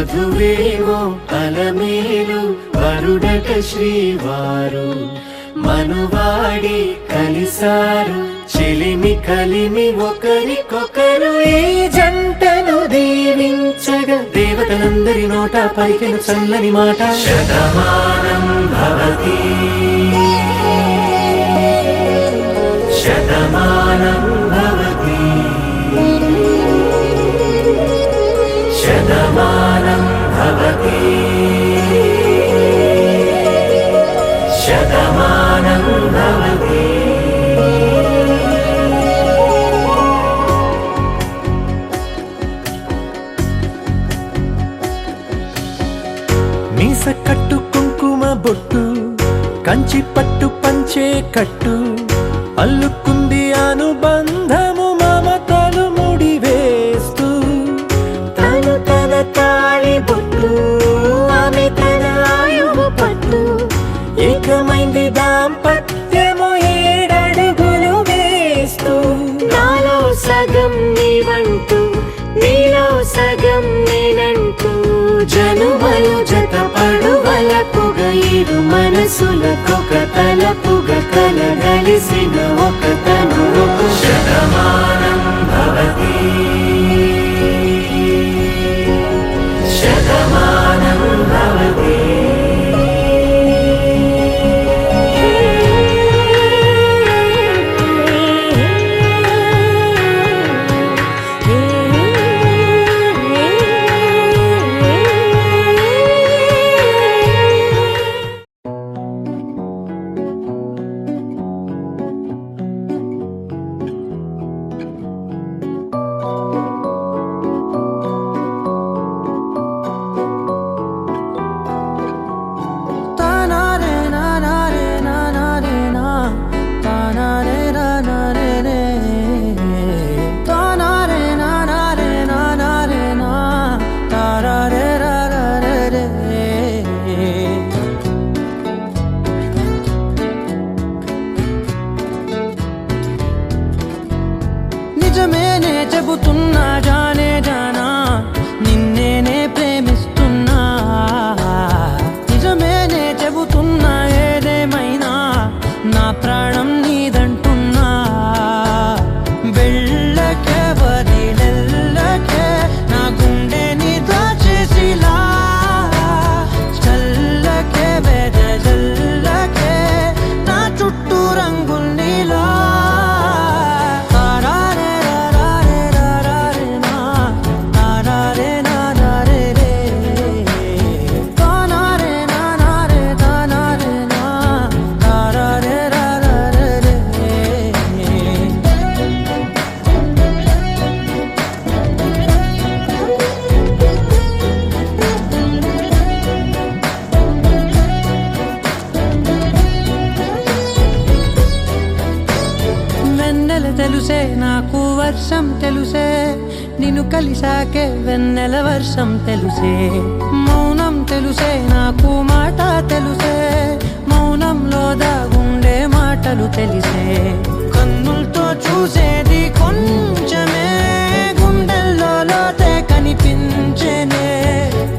వధువేమో అలమేలు వరుడట శ్రీవారు మనువాడి కలిసారు చెలిమి కలిమి ఒకరికొకరు ఈ జంటను దీవించగా దేవతలందరి నోట పలికిన చల్లని మాట శతమానం భవతి శతమానం భవతి శతమానం భవతి శతమానం భవతి. మీస కట్టు కుంకుమ బొట్టు కంచి పట్టు పంచే కట్టు అల్లుకుంది అనుబంధము మమతలు ముడివేస్తూ తను తన తాళి బొట్టు ఆమె తన ఆయువు పట్టు ఏకమైంది దాంపత్యము 7 అడుగులు వేస్తూ నాలో సగం నీవంటూ నీలో సగం నేనంటూ జనుమలు జతపడువలపుగ ఇరు మనసులకొక తలపుగ కలగలిసిన ఒక తనువు శతమానం భవతి శతమానం భవతి. నిజమేనే చెబుతున్నా జానే జానా నిన్నేనే ప్రేమిస్తున్నా నిజమేనే చెబుతున్నా ఏదేమైనా నా ప్రాణం నీదంటున్నా వెళ్ళకే వదిలెల్లకే నా గుండెని దాచేసిలా చల్లకే వెదజల్లకే నా చుట్టూ రంగుల్నిలా తెలుసే నాకు వర్షం తెలుసే నిన్ను కలిసాకే వెన్నెల వర్షం తెలుసే మౌనం తెలుసే నాకు మాట తెలుసే మౌనంలో దాగుండే మాటలు తెలిసే కన్నులతో చూసేది కొంచెమే గుండెల్లో లోతే కనిపించేనే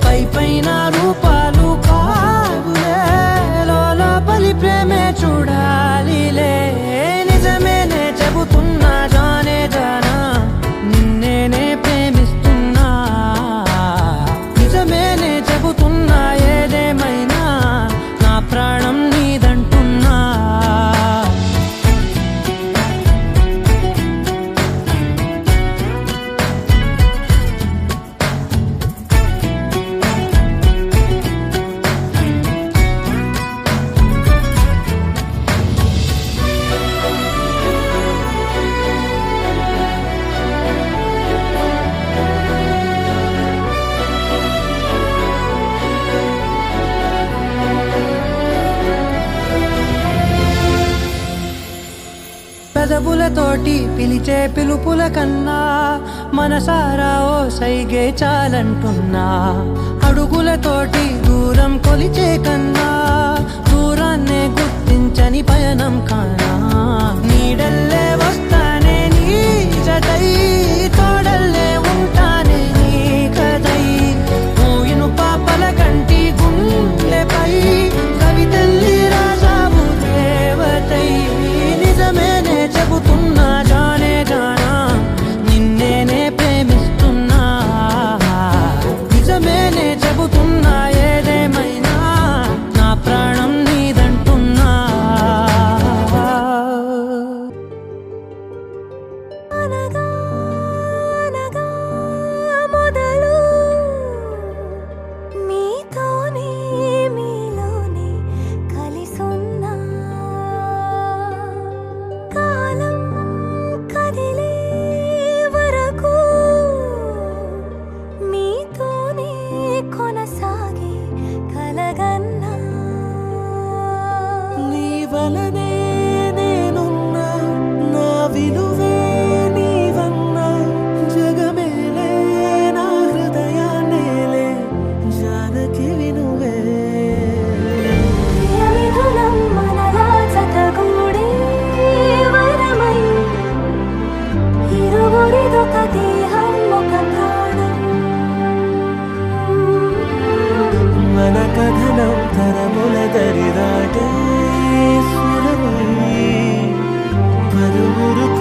పై పైన రూపాలు కావులే లోపలి ప్రేమే చూడాలిలే నిజమేనే చెబుతున్నా జానే జానా నిన్నేనే ప్రేమిస్తున్నా నిజమేనే చెబుతున్నా ఏదేమైనా నా ప్రాణం నీదంటున్నా పెదవులతోటి పిలిచే పిలుపుల కన్నా మనసారా ఓ సైగే చాలంటున్నా అడుగులతోటి దూరం కొలిచే కన్నా దూరాన్నే గుర్తించని పయనం కానా నీడల్లే వస్తానే నీ జతై తోడల్లే ఉంటానే నీ కదై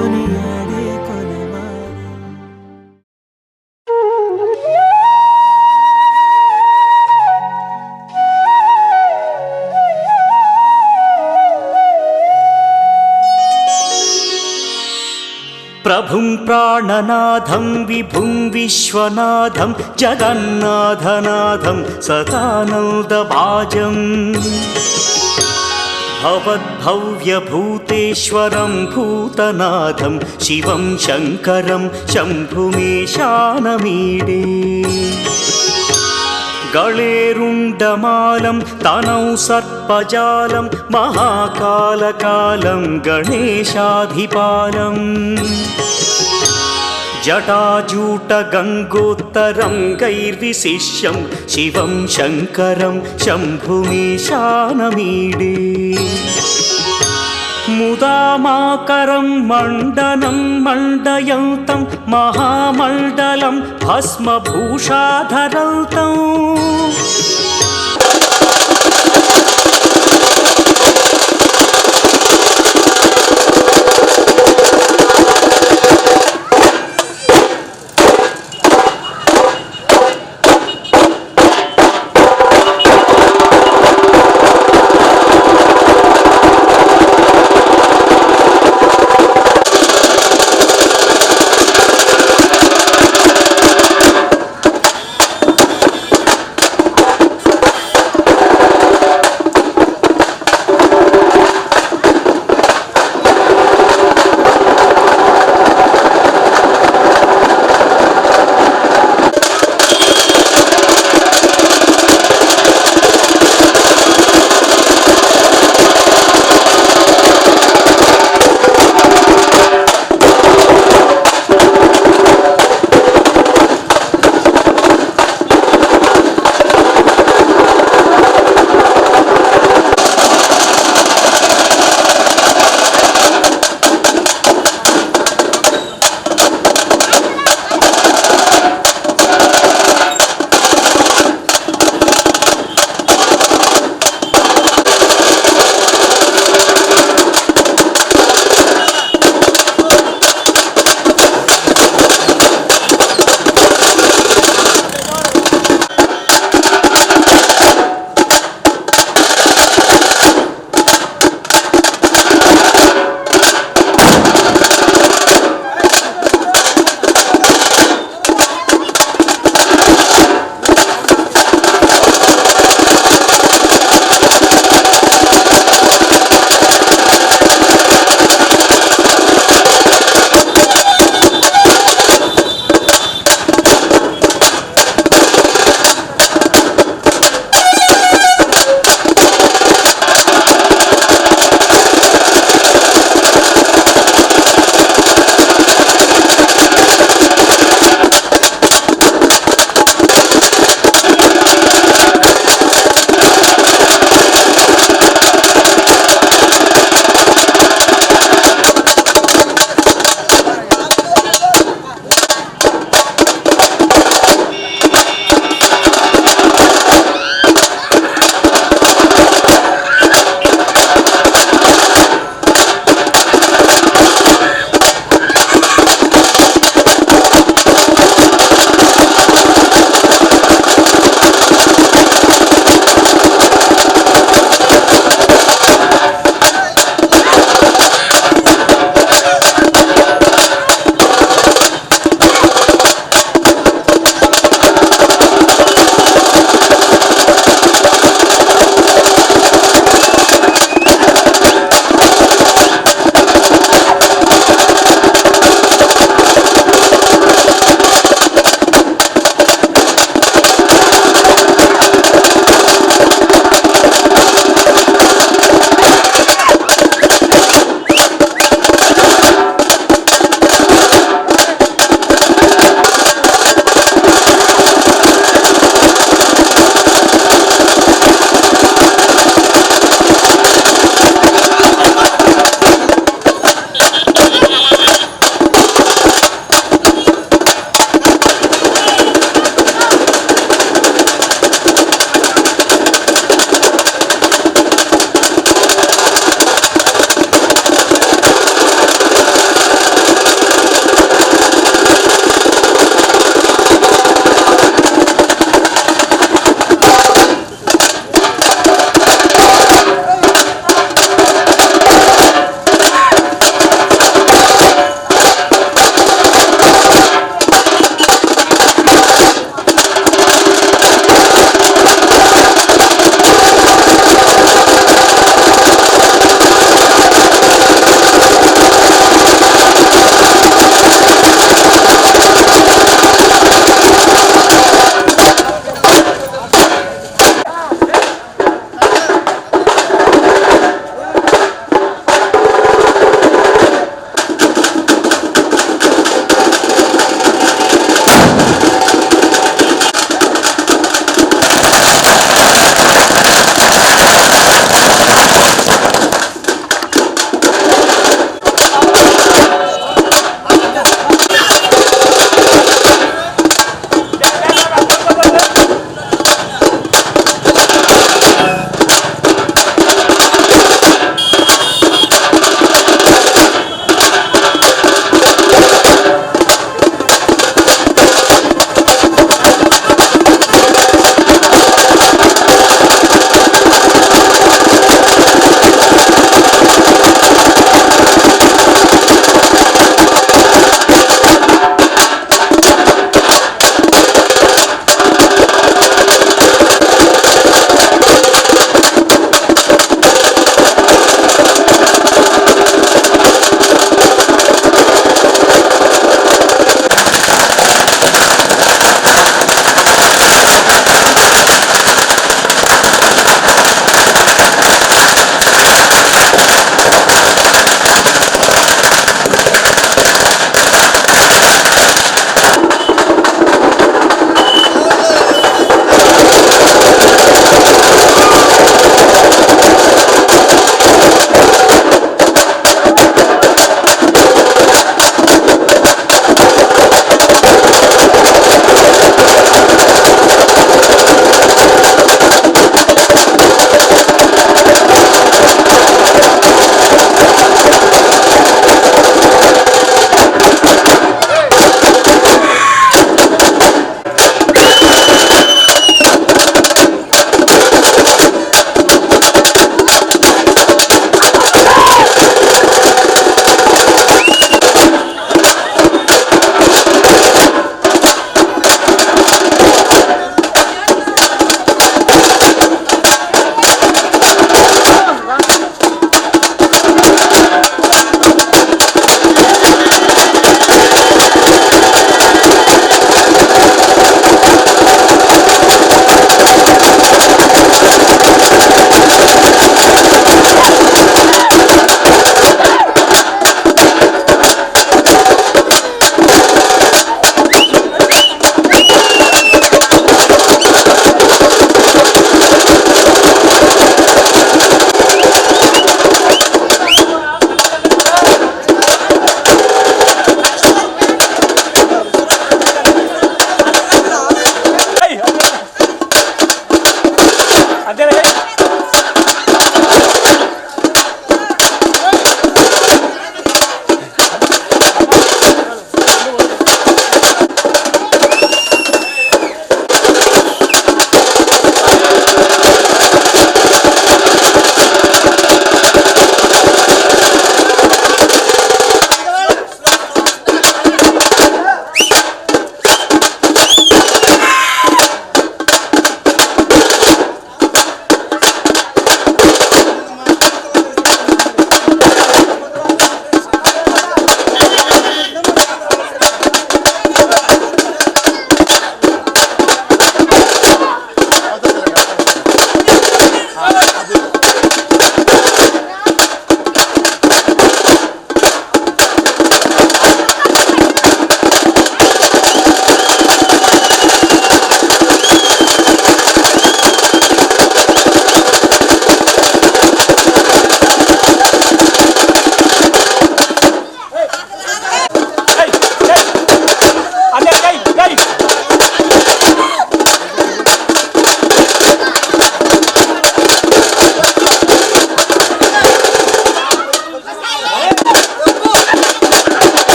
కొనియాడే కొనమారే. ప్రభుం ప్రాణనాథం విభుం విశ్వనాథం జగన్నాథనాథం సదానందభాజం భవద్భవ్యభూతేశ్వరం భూతనాథం శివం శంకరం శంభుమేశానమీడే గళేరుండమాలం తనౌ సర్పజాలం మహాకాలకాలం గణేశాధిపాలం జటాజూటగంగోత్తరం గైర్విశిష్యం శివం శంకరం శంభుమీశానమీడే ముదామాకరం మండనం మండయంతం మహామండలం భస్మభూషాధరంతం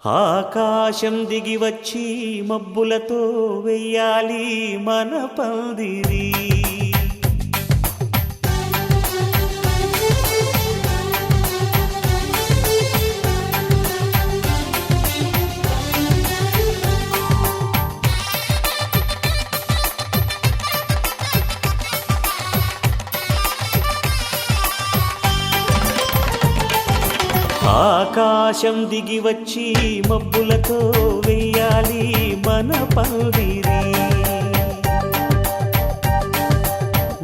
ఆకాశం దిగి వచ్చి మబ్బులతో వెయ్యాలి మన పందిరి. ఆకాశం దిగి వచ్చి మబ్బులతో వెయ్యాలి మన పందిరి.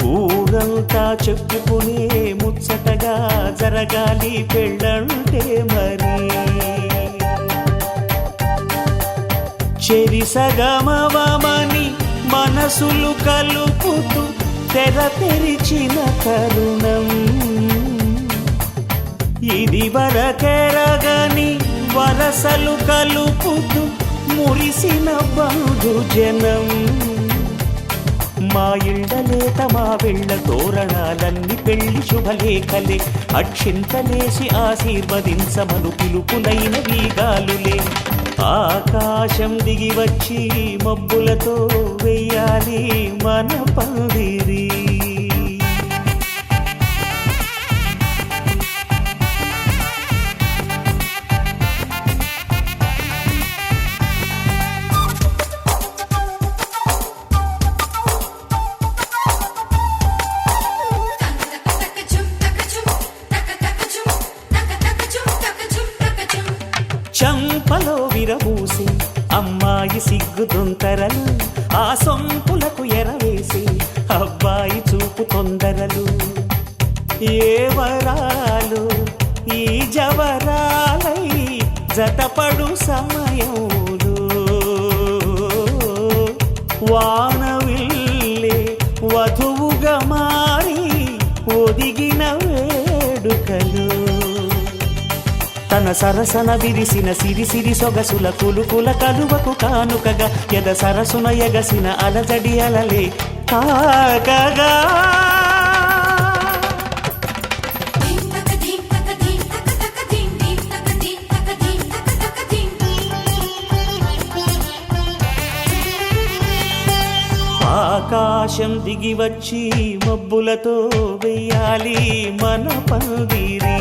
ఊరంతా చెప్పుకునే ముచ్చటగా జరగాలి పెళ్ళంటే మరి. చెరిసగమవమని మనసులు కలుపుతూ తెర తెరిచిన తరుణం. ఇది వరకెరగని వరసలు కలుపుతూ మురిసిన బంధుజనం. మా ఇళ్ళలేత మా వెళ్ళ తోరణాలన్నీ పెళ్లి శుభలేఖలే. అక్షింతలేసి ఆశీర్వదించమను పిలుపులైన వీగాలులే. ఆకాశం దిగి వచ్చి మబ్బులతో వెయ్యాలి మన పందిరి. చంపలో విరబూసి అమ్మాయి సిగ్గు దొంతరలు. ఆ సొంపులకు ఎరవేసి అబ్బాయి చూపు తొందరలు. ఏ వరాలు ఈ జవరాలై జతపడు సమయంలో. వానవిల్లే వధువుగా మారి ఒదిగిన వేడుకలు. తన సరసన విరిసిన సిరిసిరి సొగసుల కులుకుల కలువకు కానుకగా ఎద సరసున ఎగసిన అలజడి అలలే తాకగా. ఆకాశం దిగి వచ్చి మబ్బులతో వెయ్యాలి మన పందిరి.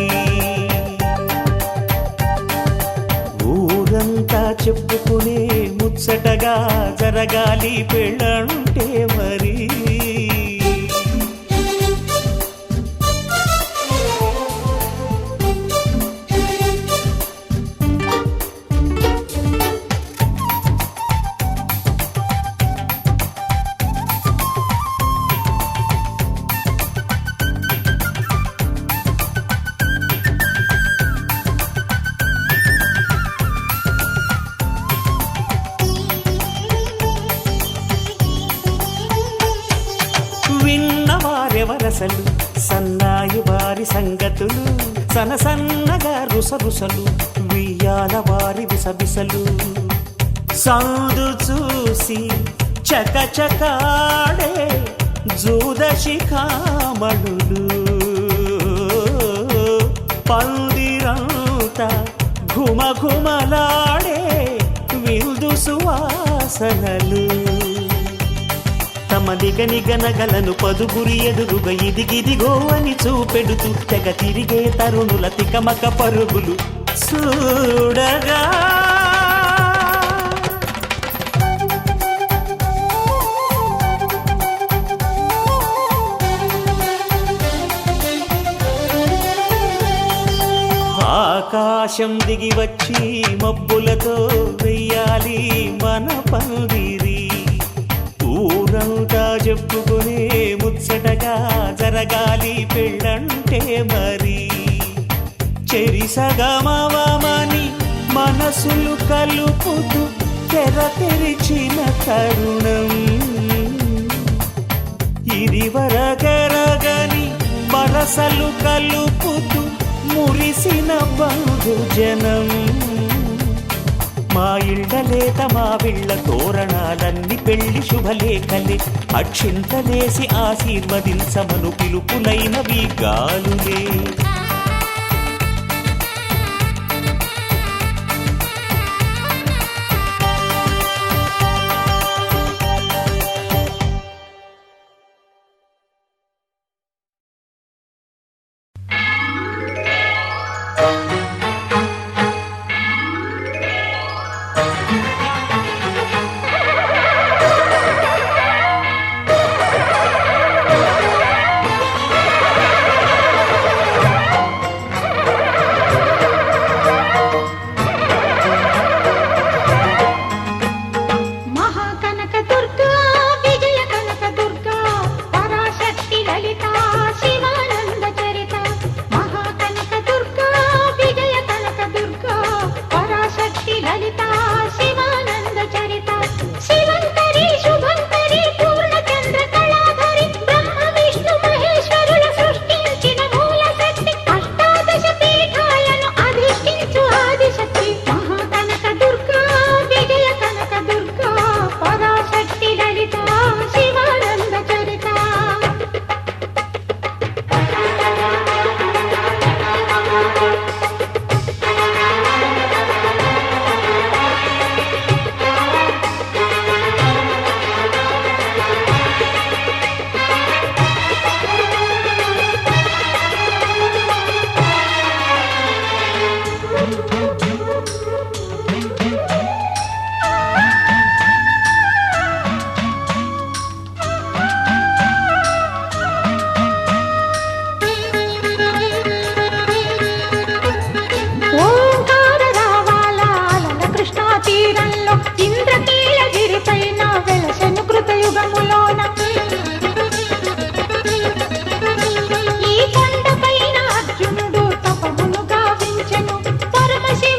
ఊరంతా చెప్పుకునే ముచ్చటగా జరగాలి పెళ్ళంటే మరి. విన్నవారెవరసలు సన్నాయి వారి సంగతులు. సనసన్నగా రుసరుసలు వియ్యాల వారి విసబిసలు. సందు చూసి చకచకాడే జూదశిఖామణులు. పందిరంతా ఘుమఘుమలాడే విందు సువాసనలు. తమ నిగనిగనగలను పదుగురి ఎదురుగా ఇదిగిదిగో అని చూపెడుతూ తెగ తిరిగే తరుణుల తికమక పరుగులు చూడగా. ఆకాశం దిగి వచ్చి మబ్బులతో వెయ్యాలి మన పందిరి. ఊరంతా చెప్పుకునే ముచ్చటగా జరగాలి పెళ్ళంటే మరి. చెరిసగమవమని మనసులు కలుపుతూ తెర తెరిచిన తరుణం. ఇది వరకెరగని వరసలు కలుపుతూ మురిసిన బంధుజనం. మా ఇళ్ళలేత మా వీళ్ళ తోరణాలన్నీ పెళ్లి శుభలేఖలే. అక్షింతలేసి ఆశీర్వదించమను పిలుపులైనవి గాలులే.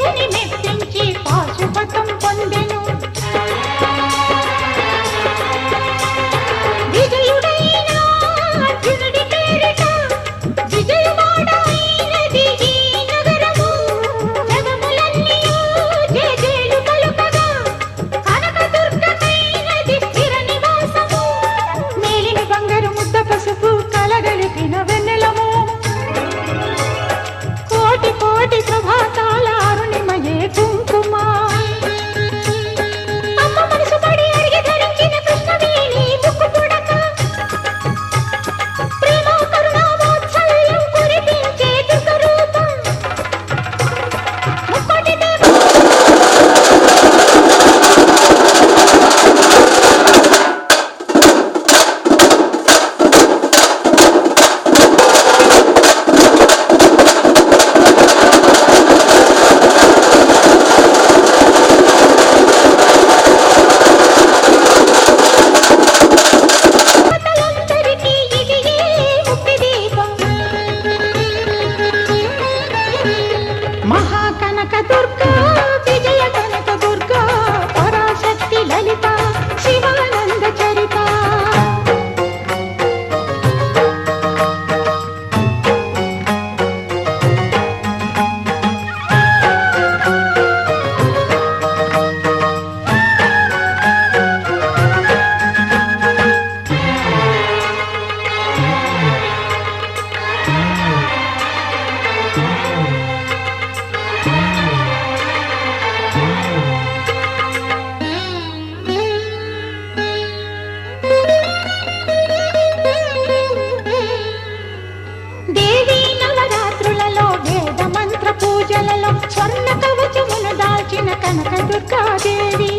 శివుని మెప్పించి పాశుపతం పొందెను. విజయుడైన అర్జునుడి పేరిట విజయవాడైనది ఈ నగరము. జగములన్నీయు జేజేలు పలుకగా కనకదుర్గమైనది స్థిర నివాసము. మేలిమి బంగారు ముద్ద పసుపు కలగలిపిన వెన్నెలము. కోటి కోటి ప్రభాతాల అరుణిమయే కుంకుమ. అమ్మ మనసు పడి అడిగి ధరించిన కృష్ణవేణి ముక్కు పుడక. ప్రేమ కరుణ వాత్సల్యం కురిపించే దుర్గరూపం. ముక్కోటి దేవ దేవతలందరికీ ఇదియే ముక్తి దీపం. మహాకనక దుర్గా విజయ కనక దుర్గా పరాశక్తి లలిత శివానంద చరిత. దేవీ నవరాత్రులలో వేద మంత్ర పూజలలో స్వర్ణ కవచమును దాల్చిన కనక దుర్గాదేవి.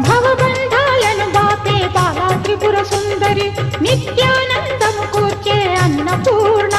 భవబంధాలను బాపే బాలా త్రిపుర సుందరి నిత్యానందము కూర్చే అన్నపూర్ణ.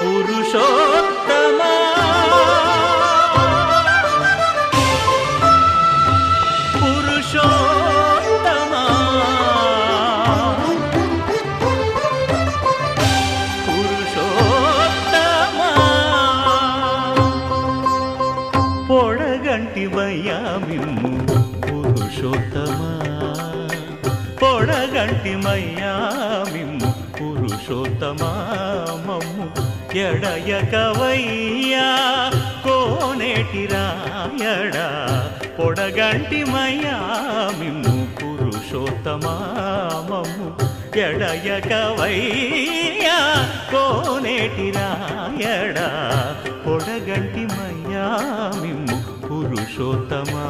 పురుషోత్తమా పురుషోత్తమా పురుషోత్తమా పొడగంటివయ్యా మిమ్ము పురుషోత్తమా పొడగంటిమయ్యా మిమ్ము పురుషోత్తమా మమ్ము ఎడయకవయ్యా కోనేటి రాయడా పొడగంటిమయ్యా మిమ్ము పురుషోత్తమా మమ్ము ఎడయకవయ్యా కోనేటి రాయడా పొడగంటిమయ్యా మిమ్ము పురుషోత్తమా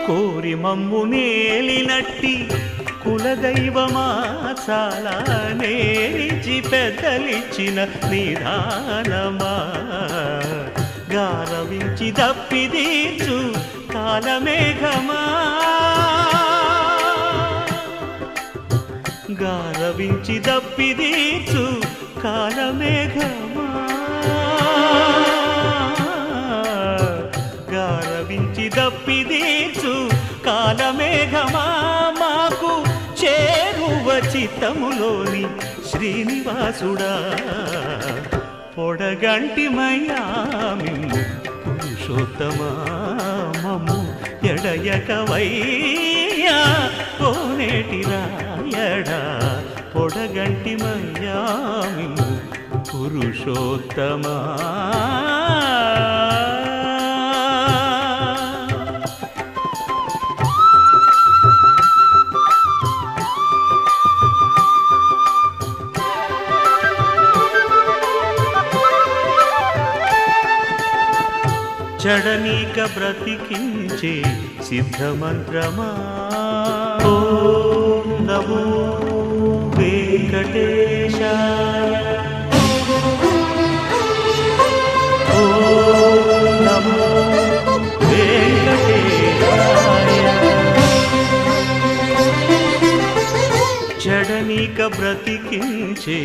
కోరి మమ్ము నేలినట్టి కులదైవమా చాలా నేలిచి పెద్దలిచ్చిన నిదానమా గారవించి దప్పిదీర్చు కాలమేఘమా గారవించి దప్పిదీర్చు కాలమేఘమా గారవించి దప్పిదీర్చు కాలమేఘమా మాకు చేరువ చిత్తములోని శ్రీనివాసుడా పొడగంటిమయ్యా మిమ్ము పురుషోత్తమా మమ్ము ఎడయకవయ్యా కోనేటి రాయడా పొడగంటిమయ్యా మిమ్ము పురుషోత్తమా చడనీక బ్రతికించే సిద్ధమంత్రమా ఓం నమో వెంకటేశాయ ఓం నమో వెంకటేశాయ చడనీక బ్రతికించే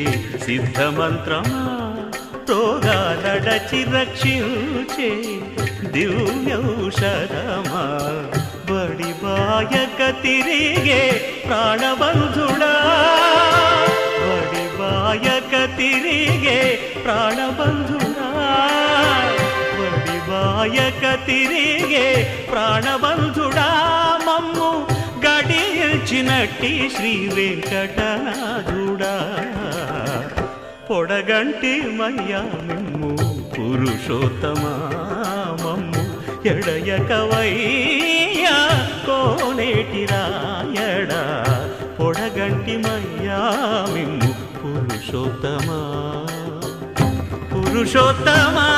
సిద్ధమంత్రమా రోగాలడచి రక్షించే దివ్యౌషధమా బడి బాయక తిరిగే ప్రాణబంధుడా బడి బాయక తిరిగే ప్రాణబంధుడా బడి బాయక తిరిగే ప్రాణబంధుడా మమ్ము గడిచినట్టి శ్రీ వెంకటనాథుడా పొడగంటిమయ్యా మిమ్ము పురుషోత్తమా మమ్ము ఎడయకవయ్యా కోనేటి రాయడా పొడగంటిమయ్యా మిమ్ము పురుషోత్తమా పురుషోత్తమా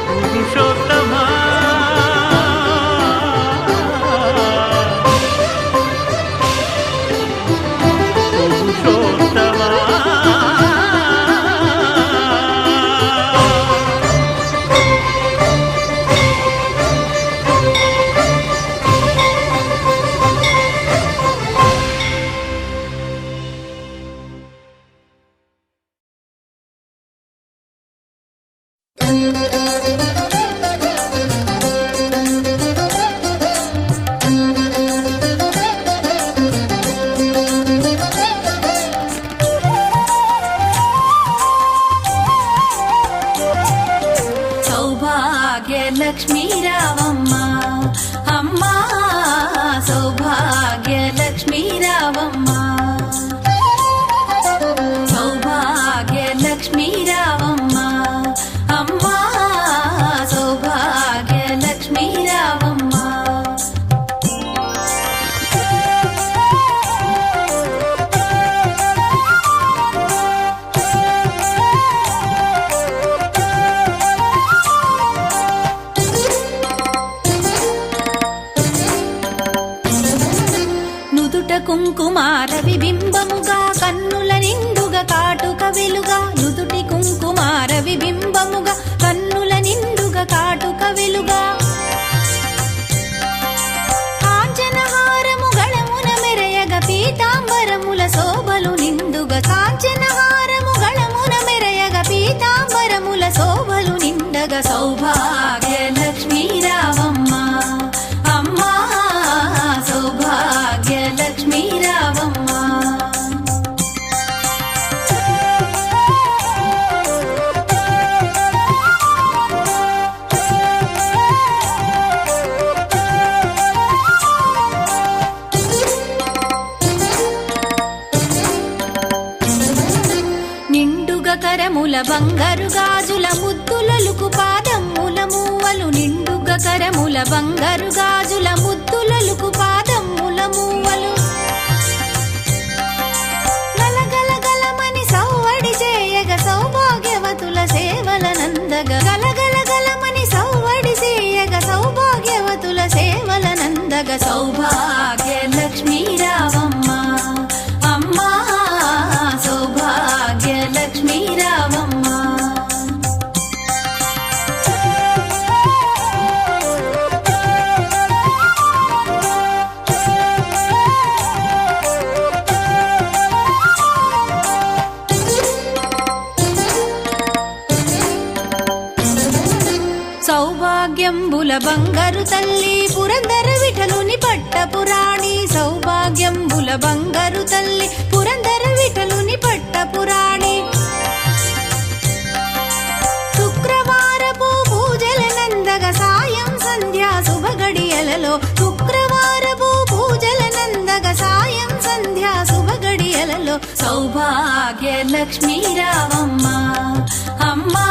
పురుషోత్తమా లక్ష్మీ రావమ్మ అమ్మా సౌభాగ్య లక్ష్మీ రావమ్మ సౌభాగ్య లక్ష్మీ రావమ్మ అమ్మా సౌభాగ్య లక్ష్మీ రావమ్మ కుంకుమార విబింబముగా కన్నుల నిండుగా కాటుక వెలుగా నుదుటి కుంకుమార విబింబముగా కన్నుల నిండుగా కాటుక కరముల బంగారు గాజుల ముద్దులలుకు పాదమ్ముల మూవలు నిండుగా కరముల బంగారు గాజుల ముద్దులలుకు పాదమ్ముల మూవలు గలగలగలమని సవ్వడి చేయగ సౌభాగ్యవతుల సేవల నందగ గలగలగలమని సవ్వడి చేయగ సౌభాగ్యవతుల సేవల నందగ సౌభాగ్య లక్ష్మీ రావమ్మ అమ్మా సౌభాగ్య లక్ష్మీ రావమ్మ సౌభాగ్యంబుల బంగారు తల్లి పురందర విఠలుని పట్టపురాణి సౌభాగ్యంబుల బంగారు తల్లి పురందర విఠలుని పట్టపురాణి శుక్రవారపు పూజల నందగ సాయం సంధ్యా శుభగడియలలో శుక్రవారపు పూజల నందగ సాయం సంధ్యా శుభగడియలలో సౌభాగ్య లక్ష్మీ రావమ్మ అమ్మా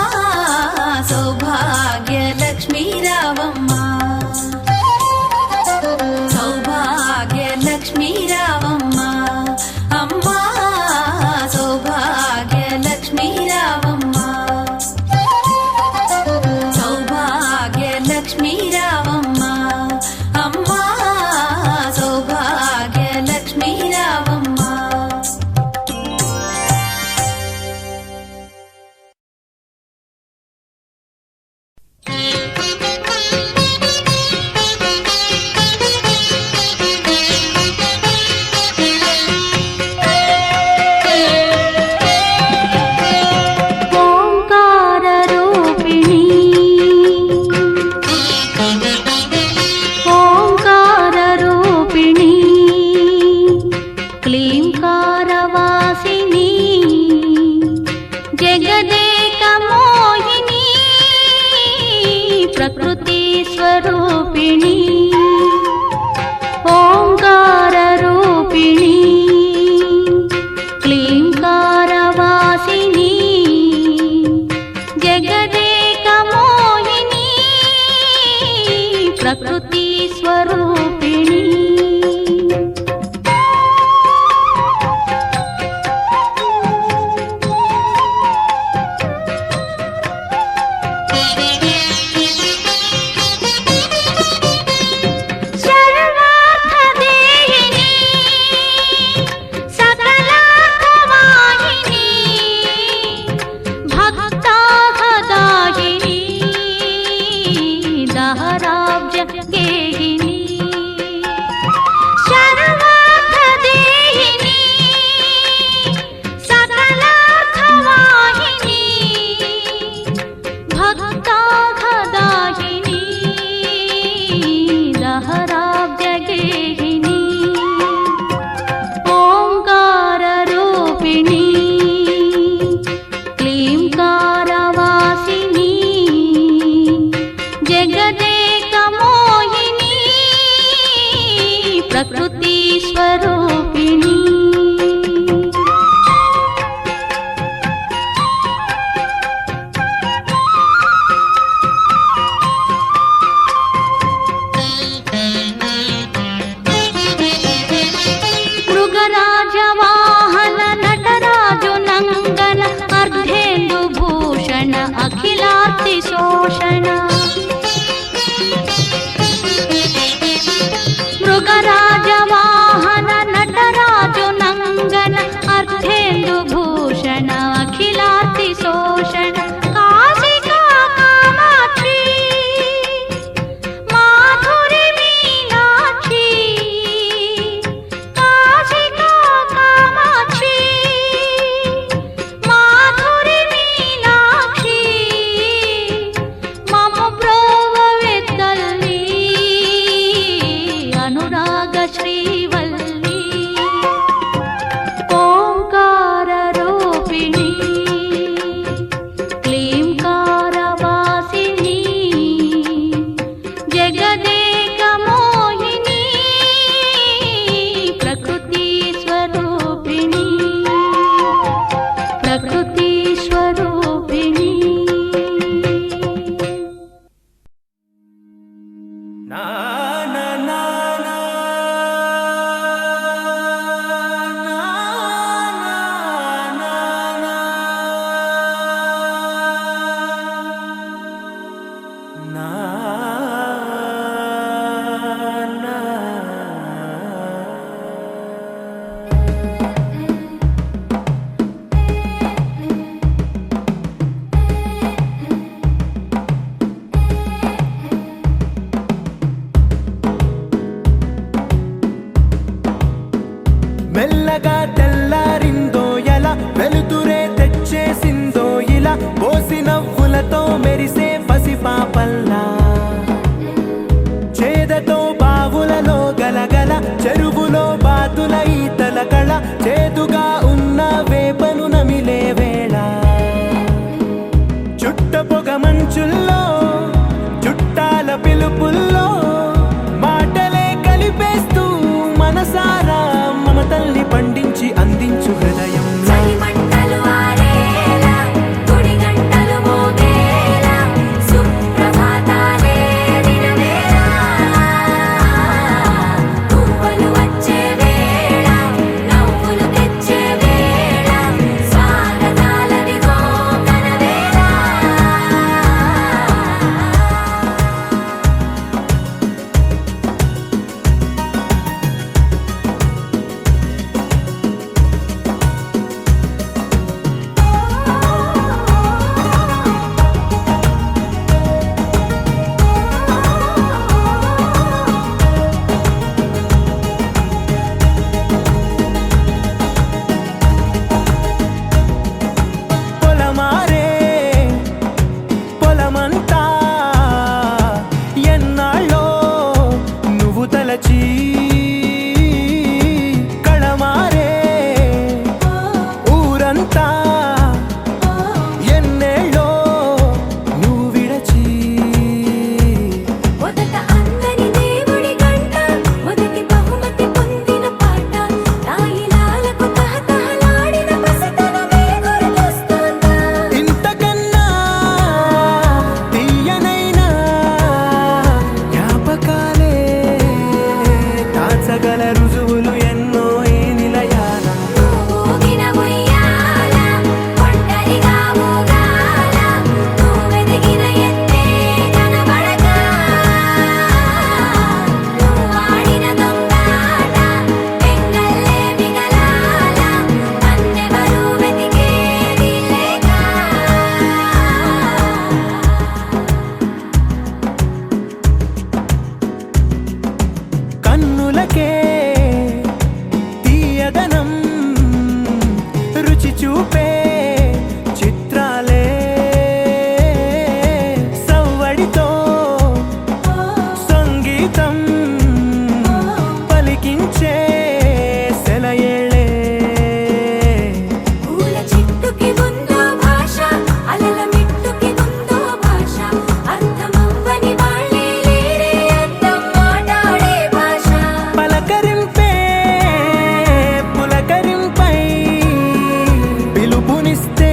సౌభాగ్య లక్ష్మీ రావమ్మ సౌభాగ్య లక్ష్మీ రావమ్మ అమ్మా సౌభాగ్య లక్ష్మీ రావమ్మ సౌభాగ్య లక్ష్మీ రావమ్మ అమ్మా సౌభాగ్య లక్ష్మీ రావమ్మ प्रकृति स्वरूपिणी ओंकार रूपिणी क्लींकारवासिनी जगदेक मोहिनी प्रकृति स्वरूपिणी जगदेक మెల్లగా తెల్లారిందో ఎలా వెలుతురే తెచ్చేసిందో ఇలా పోసి నవ్వులతో మెరిసే పసిపాపల్లా చేదతో బావులలో గలగల చెరువులో బాతుల ఈతల కళ చేదుగా ఉన్న వేపను నమిలే వేళ చుట్ట పొగ మంచుల్లో చుట్టాల పిలుపుల్లో మాటలే కలిపేస్తూ మనసారా మమతల్ని పండించి అందించు హృదయం చలిమంటలు ఆరేలా గుడి గంటలు మోగేలా సుప్రభాతాలే దినవేళ పువ్వులు వచ్చే వేళ నవ్వులు తెచ్చే వేళ స్వాగతాలదిగో కనవేళ పొలమారే పొలమంతా ఎన్నాళ్ళో నువ్వు తలచి కళమారే ఊరంతా ఎన్నేళ్ళో నువ్వు విడచి మొదట అందని దేవుడి గంట మొదటి బహుమతి పొందిన పాట తాయిలాలకు తహతహలాడిన పసితనమే గుర్తొస్తుందా ఇంతకన్నా తీయనైనా జ్ఞాపకాలే దాచగల రుజువులు ఎన్నో ఈ నిలయాల ఊగిన ఉయ్యాల ఒంటరిగా ఊగాల నువ్వెదిగిన ఎత్తే కనబడక నువ్వాడిన దొంగాట పెంగల్లే మిగలాల నన్నెవరూ వెతికేది లేక కన్నులకే తీయదనం రుచి చూపే చిత్రాలే సవ్వడితో సంగీతం పలికించే సెలయేళ్ళే పూల చెట్టుకి ఉందో భాష అలల మిట్టుకి ఉందో భాష అర్థమవ్వని వాళ్ళే లేరే అర్థం మాట్లాడే భాష పలకరింపే పులకరింపై పిలుపునిస్తే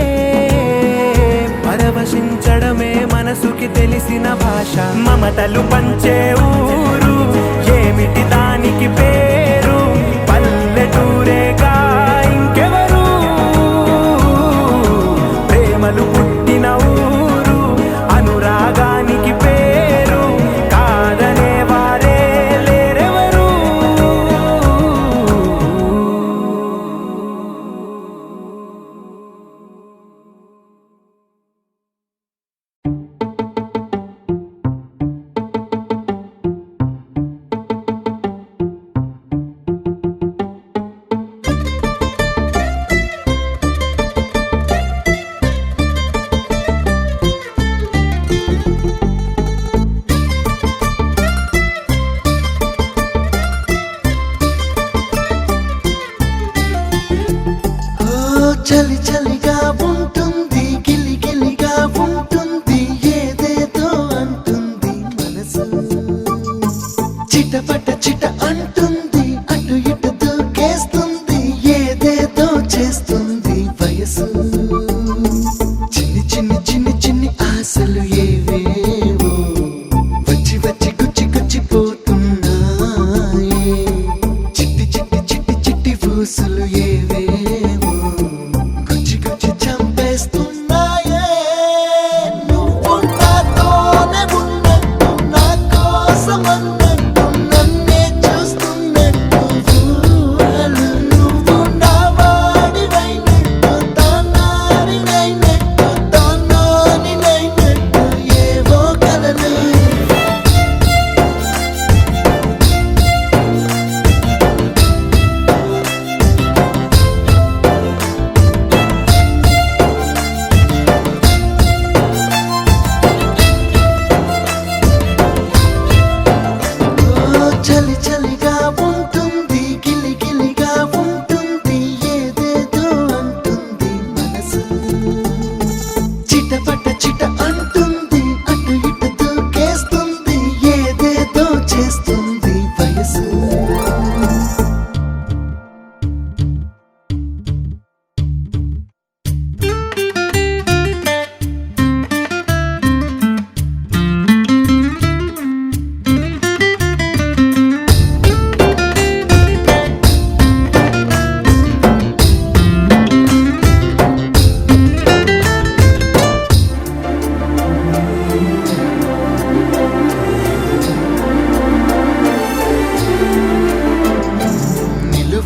పరవశించడమే మనసుకి తెలిసిన భాష మమతలు పంచే ఊరు ఏమిటి దానికి పేరు పల్లెటూరేగా ఇంకెవరు ప్రేమలు పుట్టిన ఊరు అనురాగానికి పేరు కాదనే వారే లేరెవరు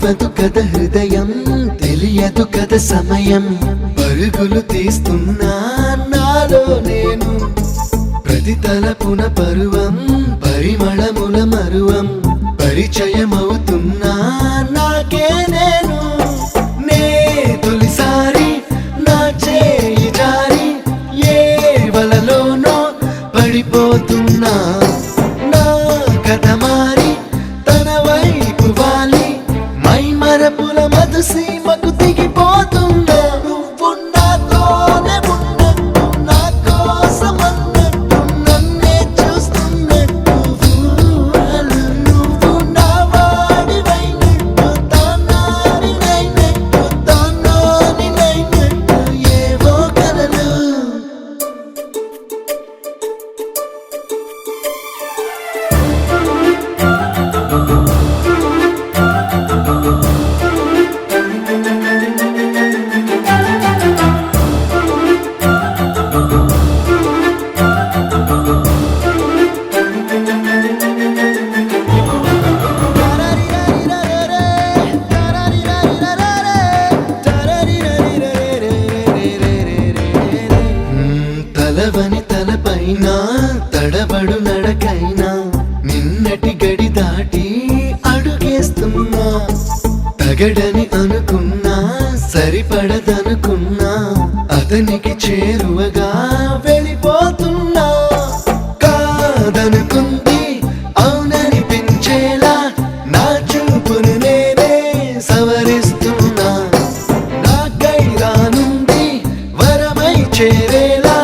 ఆపదు కథ హృదయం, తెలియదు కథ సమయం. పరుగులు తీస్తున్నా నాలో నేను, ప్రతి తలపున పరువం, పరిమళముల మరువం. పరిచయమవుతున్నా నాకే నేను, నే తొలిసారి నా చేయి జారి ఏ వలలోనో పడిపోతున్నా. నా కథ మారి తన వైపు వాలి, మై మరపుల మధుసీమకు దిగిపోతున్నా. నువ్వు నాతోనే ఉన్నట్టు, నా కోసమన్నట్టు, నన్నే చూస్తున్నట్టు ఊహలు. నువ్వు నా వాడివైనట్టు, తానారినైనట్టు, తానానినైనట్టు ఏవో కలలు. తలవని తలపైన తడబడు నడకైనా, నిన్నటి గడి దాటి అడుగేస్తున్నా. తగడని అనుకున్నా, సరిపడదనుకున్నా, అతనికి చేరువగా వెళ్ళిపోతున్నా. కాదనుకుంది అవుననిపించేలా, నా చూపును నేనే సవరిస్తున్నా. నాకై రానుంది వరమై చేరేలా,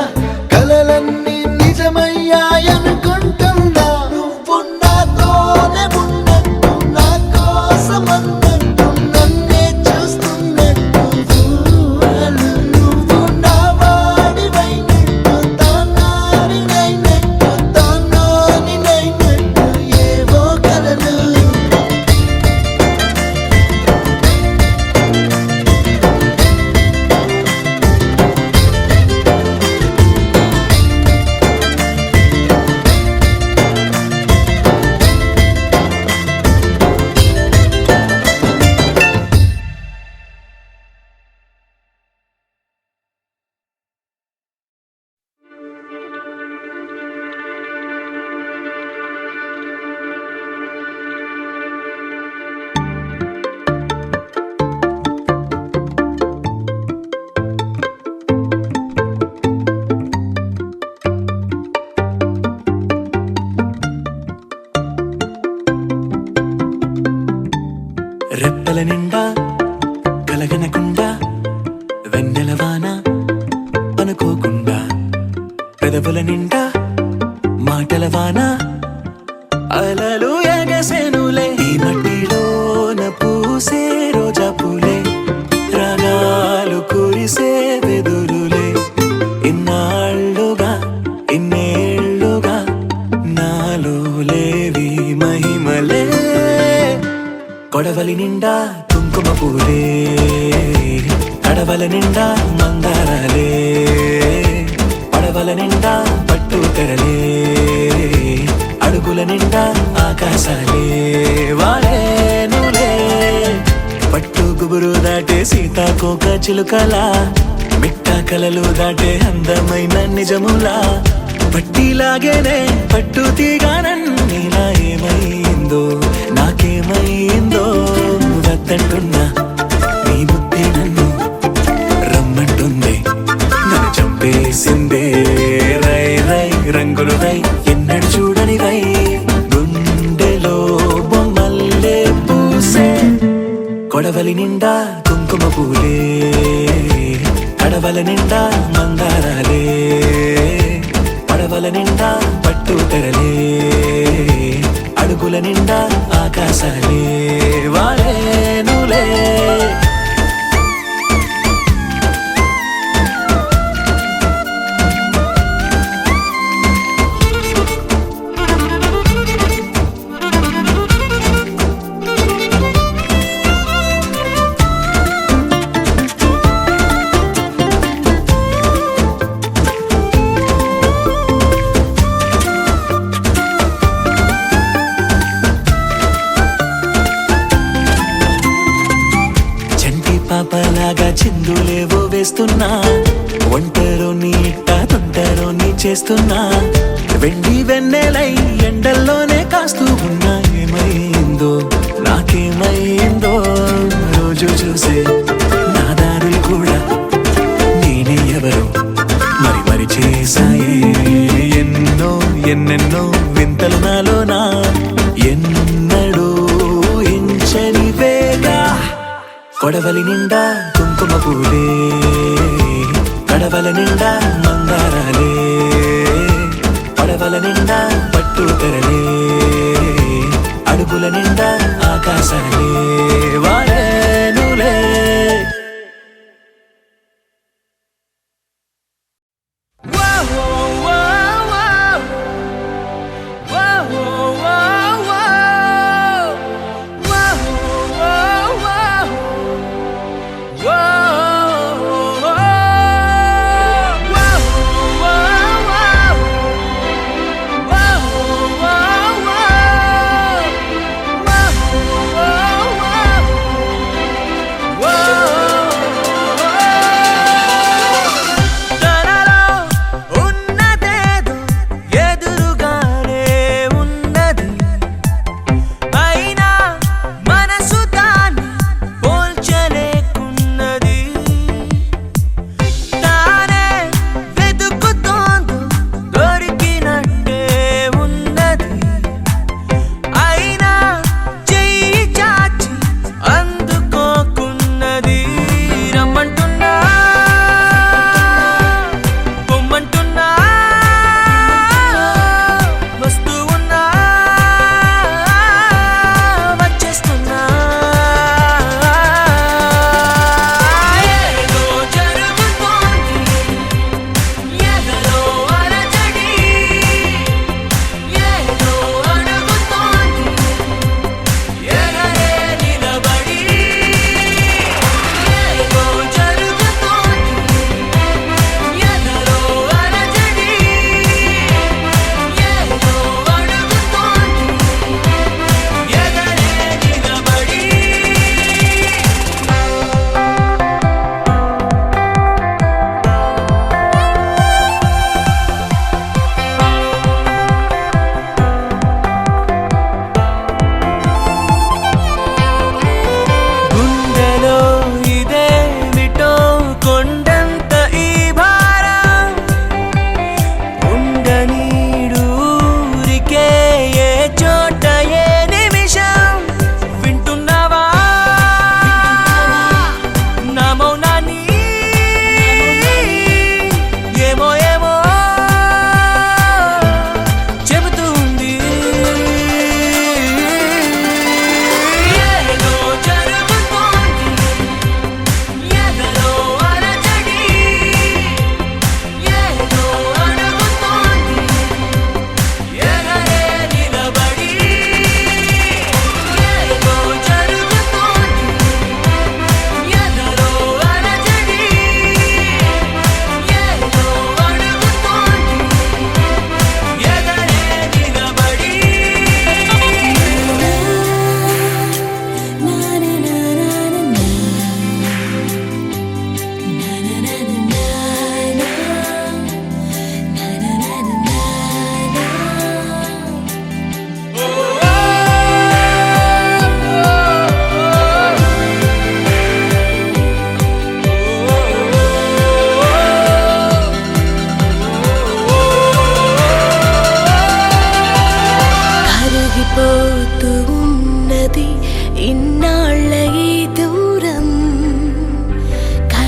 కలలన్నీ నిజమయ్యాయనుకుంటున్నా. నువ్వు నాతోనే ఉన్నట్టు, నా కోసమన్నట్టు, నన్నే చూస్తున్నట్టు ఊహలు. నువ్వు నా వాడివైనట్టు, తానారినైనట్టు, తానానినైనట్టు ఏవో కలలు. రెప్పల నిండా కలగనకుండా, వెన్నెలవాన అనుకోకుండా, పెదవుల నిండా మాటల వాన. అలలు ఎగసెనులే ఈ మట్టిలోన పూసే రోజా పూలే, రాగాలు కురిసే వెదురులే. ఇన్నాళ్ళుగా ఇన్నేళ్ళుగా నాలో లేవి మహిమలే. కొడవలి నిండా కుంకుమ పూలే, కడవల నిండా మందారాలే. పడవల నిండా పట్టు తెరలే, అడుగుల నిండా ఆకాశాలే. వాలేనులే పట్టు గుబురు దాటే సీతాకోక చిలుకలా, మిట్ట కలలు దాటే అందమైన నిజములా. పట్టిలాగేనే పట్టు తీగానన్నీలా ఏమైందో, నాకేమైందో. వద్దంటున్నా నీ బుద్ధి నన్ను రమ్మంటుంది, నన్ను చంపేసిందే. రై రై రంగులు రై, ఎన్నడు చూడని రై, గుండెలో బొమ్మల్లే పూసే. కొడవలి నిండా కుంకుమ పూలే, కడవల నిండా మందారాలే. పడవల నిండా పట్టు తెరలే, అడుగుల నిండా ఆకాశాలే. వాలేనులే చిందులేవో వేస్తున్నా ఒంటరో నీ ఇట్ట తొంటరో నీ చేస్తున్నా వెండి వెన్నెలై ఎండల్లోనే కాస్తూ ఉన్నా ఏమైందో నాకేమైందో రోజు చూసే నా దారులు కూడా నేనే ఎవరో మరి మరి చేశాయే ఎన్నో ఎన్నెన్నో వింతలు నాలోనా ఎన్నడూ ఎంచని వేగా కొడవలి నిండా కుంకుమ పూలే కడవల నిండా మందారాలే పడవల నిండా పట్టు తెరలే అడుగుల నిండా ఆకాశాలే వారేనులే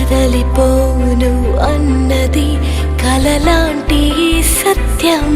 కదలిపోను అన్నది కలలాంటి సత్యం.